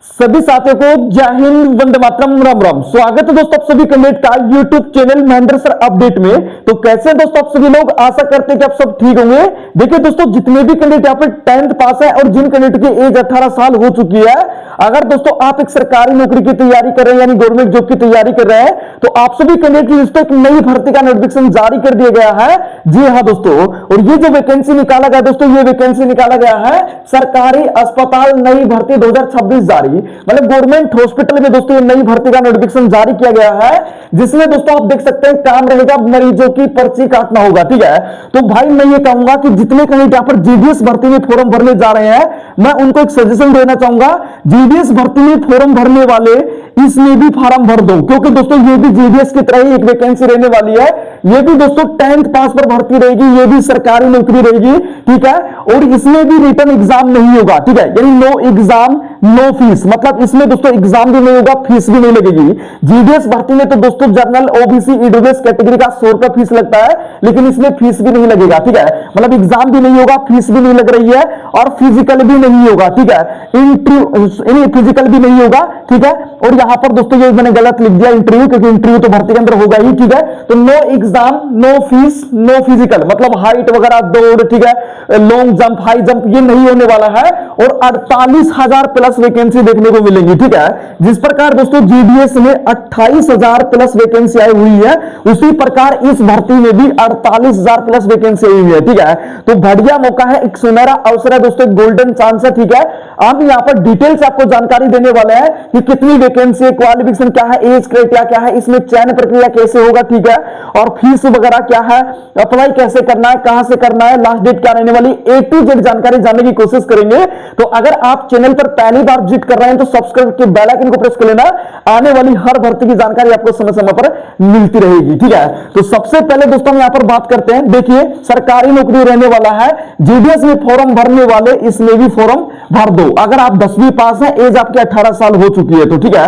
सभी साथियों को जय हिंद, वंदे मातरम, राम राम। स्वागत है दोस्तों आप सभी कैंडिडेट का YouTube channel Mahendra sir update में। तो कैसे हैं दोस्तों आप सभी लोग, आशा करते हैं कि आप सब ठीक होंगे। देखिए दोस्तों, जितने भी कैंडिडेट यहाँ पर 10th पास है और जिन कैंडिडेट की एज 18 साल हो चुकी है, अगर दोस्तों आप एक सरकारी नौकरी की तैयारी कर रहे हैं यानी गवर्नमेंट जॉब की तैयारी कर रहे हैं, तो आप सभी कैंडिडेट की लिस्ट एक नई भर्ती का नोटिफिकेशन जारी कर दिया गया है। जी हाँ दोस्तों, और ये जो वैकेंसी निकाला गया दोस्तों, ये वैकेंसी निकाला गया है सरकारी अस्पताल नई भर्ती 2026 जारी, मतलब गवर्नमेंट हॉस्पिटल में दोस्तों ये नई भर्ती का नोटिफिकेशन जारी किया गया है, जिसमें दोस्तों आप देख सकते हैं काम रहेगा मरीजों की पर्ची काटना होगा। ठीक है, तो भाई मैं ये कहूंगा कि जितने कैंडिडेट यहां पर जीडीएस भर्ती में फॉर्म भरने जा रहे हैं, मैं उनको एक सजेशन देना चाहूंगा, जीडीएस भर्ती में फॉर्म भरने वाले इसमें भी फॉर्म भर दो, क्योंकि दोस्तों ये भी जीडीएस की तरह ही एक वैकेंसी रहने वाली है। ये भी दोस्तों 10th पास पर भर्ती रहेगी, ये भी सरकारी नौकरी रहेगी। ठीक है, और इसमें भी रिटर्न एग्जाम नहीं होगा। ठीक है, यानी नो एग्जाम नो फीस, मतलब इसमें दोस्तों एग्जाम भी नहीं होगा, फीस भी नहीं लगेगी। जीडीएस भर्ती में तो दोस्तों जनरल ओबीसी ईडब्ल्यूएस कैटेगरी का 100 रुपया फीस लगता है, लेकिन इसमें फीस भी नहीं लगेगा। ठीक है, मतलब एग्जाम भी नहीं होगा, फीस भी नहीं लग रही है, और फिजिकल भी नहीं होगा। ठीक है, इंटरव्यू फिजिकल भी नहीं होगा। ठीक है, और यहां पर दोस्तों ये मैंने गलत लिख दिया इंटरव्यू, क्योंकि इंटरव्यू तो भर्ती के अंदर होगा ही। ठीक है, तो no exam no fees no physical, मतलब हाइट वगैरह दौड़, ठीक है, लॉन्ग जंप हाई जंप ये नहीं होने वाला है, और 48,000 प्लस वैकेंसी देखने को मिलेंगी। ठीक है, जिस प्रकार दोस्तों जीडीएस में 28,000 प्लस वैकेंसी आई हुई है, उसी प्रकार इस भर्ती में भी 48,000 प्लस वैकेंसी आई हुई है। ठीक है, तो बढ़िया मौका है, एक सुनहरा अवसर है दोस्तों, गोल्डन चांस है। ठीक है, हम यहाँ पर डिटेल से आपको जानकारी देने वाले हैं कि कितनी वैकेंसी है, क्वालिफिकेशन क्या है, एज क्राइटेरिया क्या है, इसमें चयन प्रक्रिया कैसे होगा। ठीक है, और फीस वगैरह क्या है, अप्लाई कैसे करना है, कहां से करना है, लास्ट डेट क्या रहने वाली, ए टू जेड जानकारी जानने की कोशिश करेंगे। तो अगर आप चैनल पर पहली बार विजिट कर रहे हैं तो सब्सक्राइब के बेल आइकन को प्रेस कर लेना, आने वाली हर भर्ती की जानकारी आपको समय समय पर मिलती रहेगी। ठीक है, तो सबसे पहले दोस्तों हम यहां पर बात करते हैं। देखिए, सरकारी नौकरी रहने वाला है, जीडीएस में फॉर्म भरने वाले इसमें भी फॉर्म भर दो, अगर आप 10वीं पास है, एज आपकी 18 साल हो चुकी है तो। ठीक है,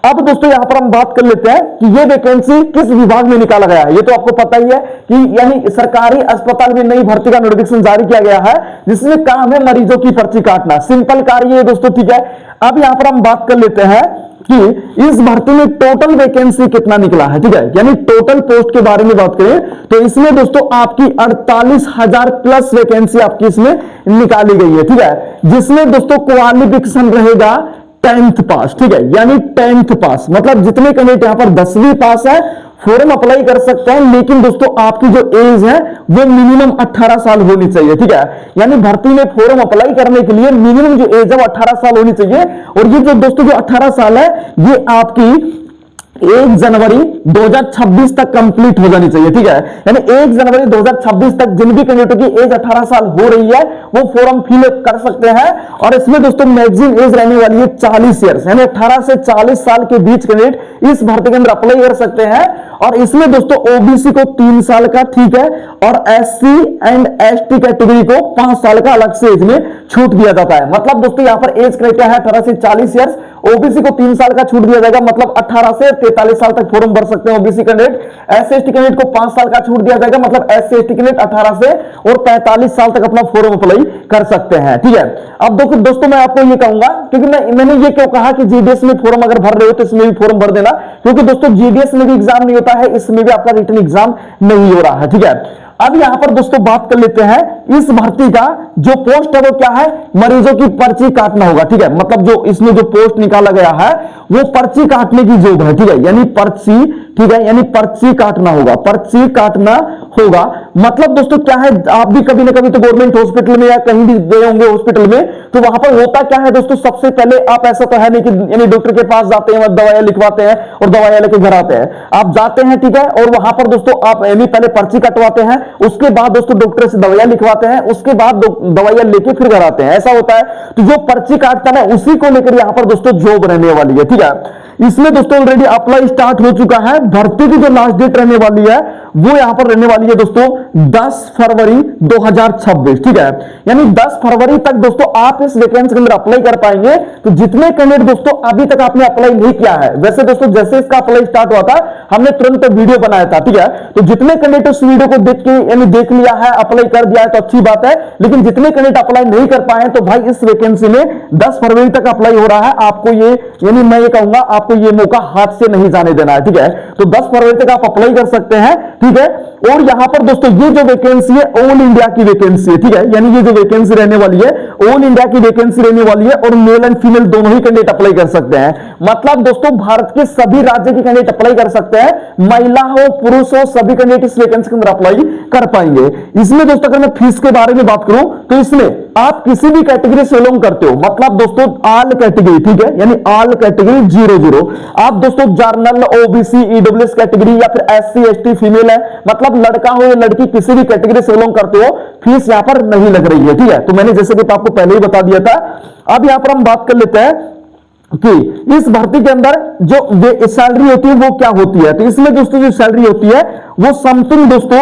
अब दोस्तों यहां पर हम बात कर लेते हैं कि यह वैकेंसी किस विभाग में निकाला गया है। ये तो आपको पता ही है कि यानी सरकारी अस्पताल में नई भर्ती का नोटिफिकेशन जारी किया गया है, जिसमें काम है मरीजों की पर्ची काटना, सिंपल कार्य है दोस्तों। ठीक है, अब यहां पर हम बात कर लेते हैं कि इस भर्ती में टोटल वैकेंसी कितना निकला है। ठीक है, यानी टोटल पोस्ट के बारे में बात करें तो इसमें दोस्तों आपकी 48,000 प्लस वैकेंसी आपकी इसमें निकाली गई है। ठीक है, जिसमें दोस्तों क्वालिफिकेशन रहेगा 10th पास। ठीक है, यानी 10th पास, मतलब जितने कैंडिडेट यहां पर 10वीं पास है फॉर्म अप्लाई कर सकते हैं, लेकिन दोस्तों आपकी जो एज है वो मिनिमम 18 साल होनी चाहिए। ठीक है, यानी भर्ती में फॉर्म अप्लाई करने के लिए मिनिमम जो एज है वो 18 साल होनी चाहिए। और ये जो दोस्तों जो 18 साल है ये आपकी 1 जनवरी 2026 तक कंप्लीट हो जानी चाहिए। ठीक है, यानी 1 जनवरी 2026 तक जिन भी कैंडिडेटों की एज 18 साल हो रही है वो फॉर्म फिल कर सकते हैं। और इसमें दोस्तों मैक्सिमम एज रहने वाली है 40 ईयर्स, यानी 18 से 40 साल के बीच कैंडिडेट इस भर्ती के अंदर अप्लाई कर सकते हैं। और इसमें दोस्तों ओबीसी को 3 साल का, ठीक है, और एससी एंड एसटी कैटेगरी को 5 साल का अलग से एज में छूट दिया जाता है। मतलब दोस्तों यहां पर एज क्राइटेरिया है 18 से 40 ईयर्स, ओबीसी को 3 साल का छूट दिया जाएगा, मतलब 18 से 43 साल तक फॉर्म भर सकते हैं OBC candidate. SC ST candidate को 5 साल का छूट दिया जाएगा, मतलब एससी एसटी कैंडिडेट 18 से और 45 साल तक अपना फॉर्म अप्लाई कर सकते हैं। ठीक है, अब दोस्तों मैं आपको ये कहूंगा, क्योंकि मैंने ये क्यों कहा कि जीडीएस में फॉर्म अगर भर रहे हो तो इसमें भी फॉर्म भर देना, क्योंकि दोस्तों जीडीएस में भी एग्जाम नहीं होता है, इसमें भी आपका रिटन एग्जाम नहीं हो रहा है। ठीक है, अब यहां पर दोस्तों बात कर लेते हैं इस भर्ती का जो पोस्ट है वो क्या है, मरीजों की पर्ची काटना होगा। ठीक है, मतलब जो इसमें जो पोस्ट निकाला गया है वो पर्ची काटने की जॉब है। ठीक है, यानी पर्ची, ठीक है, यानी पर्ची काटना होगा, पर्ची काटना होगा। मतलब दोस्तों क्या है, आप भी कभी ना कभी तो गवर्नमेंट हॉस्पिटल में या कहीं भी गए होंगे हॉस्पिटल में, तो वहां पर होता क्या है दोस्तों, सबसे पहले आप ऐसा तो है नहीं कि यानी डॉक्टर के पास जाते हैं, दवाइयां लिखवाते हैं और दवाइयां लेके घर आते हैं। आप जाते हैं, ठीक है, और वहां पर दोस्तों आप यानी पहले पर्ची कटवाते हैं, उसके बाद दोस्तों डॉक्टर से दवाइयां लिखवाते हैं, उसके बाद दवाइयां लेके फिर घर आते हैं, ऐसा होता है। तो जो पर्ची काटता है उसी को लेकर यहां पर दोस्तों जॉब रहने वाली है। ठीक है, इसमें दोस्तों ऑलरेडी अप्लाई स्टार्ट हो चुका है। भर्ती की जो लास्ट डेट रहने वाली है वो यहां पर रहने वाली है दोस्तों 10 फरवरी 2026। ठीक है, यानी 10 फरवरी तक दोस्तों आप इस वैकेंसी के अंदर अप्लाई कर पाएंगे। तो जितने कैंडिडेट दोस्तों अभी तक आपने अप्लाई नहीं किया है, वैसे दोस्तों जैसे इसका अप्लाई स्टार्ट हुआ था हमने तुरंत वीडियो बनाया था। ठीक है, तो जितने कैंडिडेट उस वीडियो को देख के यानी देख लिया है, अप्लाई कर दिया है तो अच्छी बात है, लेकिन जितने कैंडिडेट अप्लाई नहीं कर पाए तो भाई इस वैकेंसी में 10 फरवरी तक अप्लाई हो रहा है। आपको ये यानी मैं ये कहूंगा आपको ये मौका हाथ से नहीं जाने देना है, ठीक है। तो 10 फरवरी तक आप अप्लाई कर सकते हैं, ठीक है। और यहां पर दोस्तों ये जो वैकेंसी है ऑल इंडिया की वैकेंसी है, ठीक है। यानी ये जो वैकेंसी रहने वाली है ऑल इंडिया की वैकेंसी रहने वाली है और मेल एंड फीमेल दोनों ही कैंडिडेट अप्लाई कर सकते हैं। मतलब दोस्तों भारत के सभी राज्य के कैंडिडेट अप्लाई कर सकते हैं, महिला हो पुरुष हो सभी कैंडिडेट इस वैकेंसी के अंदर अप्लाई कर पाएंगे। इसमें दोस्तों अगर मैं फीस के बारे में बात करूं तो इसमें आप किसी भी कैटेगरी से बिलोंग करते हो, मतलब दोस्तों ऑल कैटेगरी, ठीक है, यानी ऑल कैटेगरी 00। आप दोस्तों जर्नल, ओबीसी, ईडब्ल्यूएस कैटेगरी या फिर एससी एसटी फीमेल है, मतलब लड़का हो या लड़की किसी भी कैटेगरी से बिलोंग करते हो, फीस यहां पर नहीं लग रही है, ठीक है। तो मैंने जैसे कि आपको पहले ही बता दिया था। अब यहां पर हम बात कर लेते हैं कि इस भर्ती के अंदर जो सैलरी होती है वो क्या होती है। तो इसमें दोस्तों जो सैलरी होती है वो समथिंग दोस्तों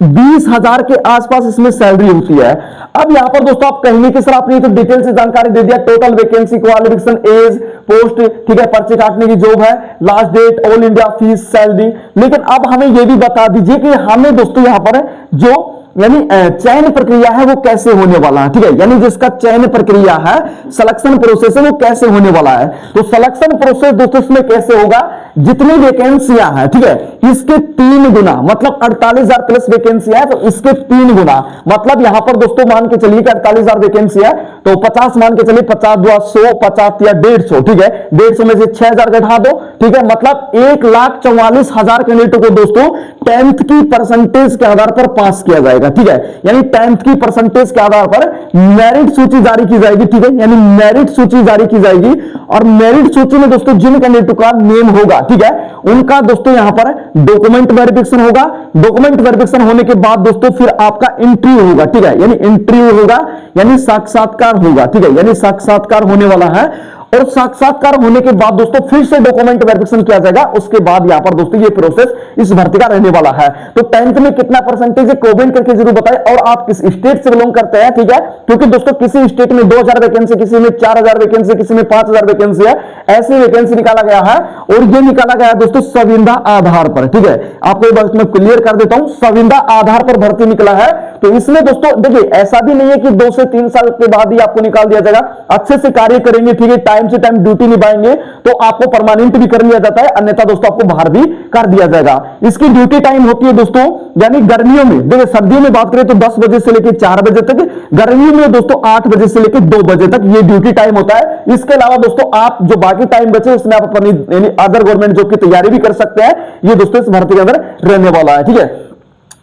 20,000 के आसपास इसमें सैलरी होती है। अब यहां पर दोस्तों आप कहेंगे कि सर आपने तो डिटेल से जानकारी दे दिया, total vacancy, qualification, age, post, ठीक है, पर्चे काटने की जॉब है, last date, all India, fees, salary. लेकिन अब हमें यह भी बता दीजिए कि हमें दोस्तों यहां पर जो यानी चयन प्रक्रिया है वो कैसे होने वाला है, ठीक है। यानी जिसका चयन प्रक्रिया है, सिलेक्शन प्रोसेस है, वो कैसे होने वाला है। तो सिलेक्शन प्रोसेस दोस्तों इसमें कैसे होगा, जितनी वैकेंसियां हैं, ठीक है, इसके 3 गुना, मतलब 48,000 प्लस वैकेंसियां है तो इसके 3 गुना, मतलब यहां पर दोस्तों मान के चलिए कि 48,000 वैकेंसी है तो 50 मान के चलिए, 50 2 100, 50 या 150, ठीक है। 150 में से 6,000 घटा दो, ठीक है, मतलब 1,44,000 कैंडिडेटों को दोस्तों 10th की परसेंटेज के आधार पर पास किया जाएगा, ठीक है। यानी 10th की परसेंटेज के आधार पर मेरिट सूची जारी की जाएगी, ठीक है, यानी मेरिट सूची जारी की जाएगी। और मेरिट सूची में दोस्तों जिन कैंडिडेटों का नेम होगा, ठीक है, उनका दोस्तों यहां पर डॉक्यूमेंट वेरिफिकेशन होगा। डॉक्यूमेंट वेरिफिकेशन होने के बाद दोस्तों फिर आपका इंटरव्यू होगा, ठीक है, यानी इंटरव्यू होगा, यानी साक्षात्कार होगा, ठीक है, यानी साक्षात्कार होने वाला है। और साक्षात्कार होने के बाद दोस्तों फिर से डॉक्यूमेंट वेरिफिकेशन किया जाएगा। उसके बाद यहां पर दोस्तों ये प्रोसेस इस भर्ती का रहने वाला है। तो 10th में कितना परसेंटेज है कमेंट करके जरूर बताएं और आप किस स्टेट से बिलोंग करते हैं, ठीक है। क्योंकि दोस्तों किसी स्टेट में 2,000 वैकेंसी, किसी में 4,000 वैकेंसी, किसी में 5,000 वैकेंसी है, ऐसी वैकेंसी निकाला गया है। और ये निकाला गया है दोस्तों संविदा आधार पर, ठीक है। आपको एक बात मैं क्लियर कर देता हूं, संविदा आधार पर भर्ती निकला है। तो इसमें दोस्तों देखिए ऐसा भी नहीं है कि 2 से 3 साल के बाद ही आपको निकाल दिया जाएगा। अच्छे से कार्य करेंगे, ठीक है, टाइम से टाइम ड्यूटी निभाएंगे तो आपको परमानेंट भी कर लिया जाता है, अन्यथा दोस्तों आपको बाहर भी कर दिया जाएगा। इसकी ड्यूटी टाइम होती है दोस्तों, यानी गर्मियों में देखिए, सर्दियों में बात करें तो 10 बजे से लेकर 4 बजे तक, गर्मियों में दोस्तों 8 बजे से लेकर 2 बजे तक ये ड्यूटी टाइम होता है। इसके अलावा दोस्तों आप जो बाकी टाइम बचे उसमें आप अपनी यानी अदर गवर्नमेंट जॉब की तैयारी भी कर सकते हैं। ये दोस्तों इस भर्ती के अंदर रहने वाला है, ठीक है।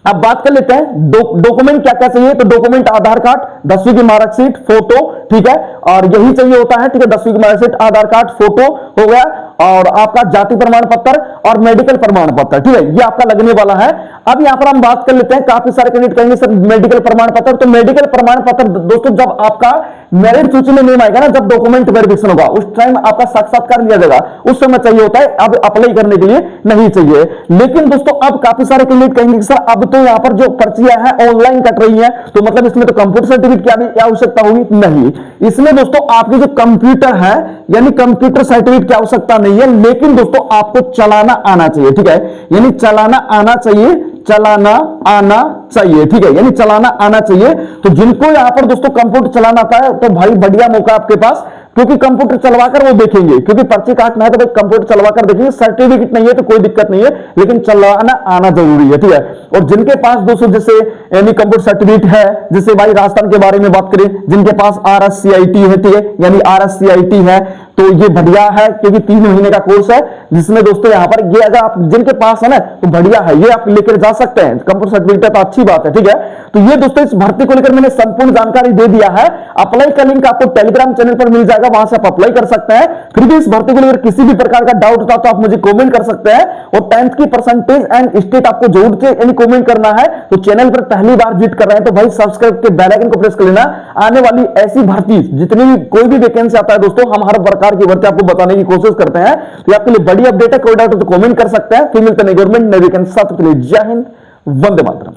अब बात कर लेते हैं डॉक्यूमेंट क्या क्या चाहिए। तो डॉक्यूमेंट आधार कार्ड, 10वीं की मार्कशीट, फोटो, ठीक है, और यही चाहिए होता है, ठीक है। 10वीं की मार्कशीट, आधार कार्ड, फोटो हो गया और आपका जाति प्रमाण पत्र और मेडिकल प्रमाण पत्र, ठीक है, ये आपका लगने वाला है। अब यहां पर हम बात कर लेते हैं, काफी सारे कैंडिडेट कहेंगे सर मेडिकल प्रमाण पत्र। तो मेडिकल प्रमाण पत्र दोस्तों जब आपका मेरिट सूची में नेम आएगा ना, जब डॉक्यूमेंट वेरिफिकेशन होगा उस टाइम आपका साक्षात्कार लिया जाएगा, उस समय चाहिए होता है। अब अप्लाई करने के लिए नहीं चाहिए। लेकिन दोस्तों अब काफी सारे कैंडिडेट कहेंगे सर अब तो यहां पर जो पर्चियां हैं ऑनलाइन कट रही हैं, तो मतलब इसमें तो कंप्यूटर सर्टिफिकेट की भी आवश्यकता होगी? नहीं, इसमें दोस्तों आपके जो कंप्यूटर है यानी कंप्यूटर सर्टिफिकेट की आवश्यकता नहीं है। लेकिन दोस्तों आपको चलाना आना चाहिए, ठीक है, यानी चलाना आना चाहिए, चलाना आना चाहिए, ठीक है, यानी चलाना आना चाहिए। तो जिनको यहां पर दोस्तों कंप्यूटर चलाना आता है तो भाई बढ़िया मौका आपके पास, क्योंकि कंप्यूटर चलवाकर वो देखेंगे, क्योंकि पर्ची काटना है तो कंप्यूटर चलवाकर देखेंगे। सर्टिफिकेट नहीं है तो कोई दिक्कत नहीं है, लेकिन चलाना आना जरूरी है, ठीक है। और जिनके पास दोस्तों जैसे यानी कंप्यूटर सर्टिफिकेट है, जैसे भाई राजस्थान के बारे में बात करें, जिनके पास RSCIT है, ठीक है, यानी RSCIT है तो ये बढ़िया है, क्योंकि 3 महीने का कोर्स है जिसमें दोस्तों यहां पर ये अगर आप जिनके पास है ना तो बढ़िया है, ये आप लेकर जा सकते हैं कंप्यूटर सर्टिफिकेट, तो अच्छी बात है, ठीक है। तो ये दोस्तों इस भर्ती को लेकर मैंने संपूर्ण जानकारी दे दिया है। अप्लाई का लिंक आपको टेलीग्राम चैनल पर मिल जाएगा, वहां से आप अप्लाई कर सकते हैं। फिर भी इस भर्ती को लेकर किसी भी प्रकार का डाउट होता तो आप मुझे कमेंट कर सकते हैं। और 10th की परसेंटेज एंड स्टेट आपको जरूर से यानी कमेंट करना है। तो चैनल पर पहली बार विजिट कर रहे हैं तो भाई सब्सक्राइब के बेल आइकन को प्रेस कर लेना। आने वाली ऐसी भर्ती जितनी भी कोई भी वैकेंसी आता है दोस्तों, हम हर प्रकार की भर्ती आपको बताने की कोशिश करते हैं। तो आपके लिए बड़ी अपडेट है, कोई डाउट हो तो कमेंट कर सकते हैं। फिर मिलते हैं गवर्नमेंट नई वैकेंसी साथ। जय हिंद, वंदे मातरम।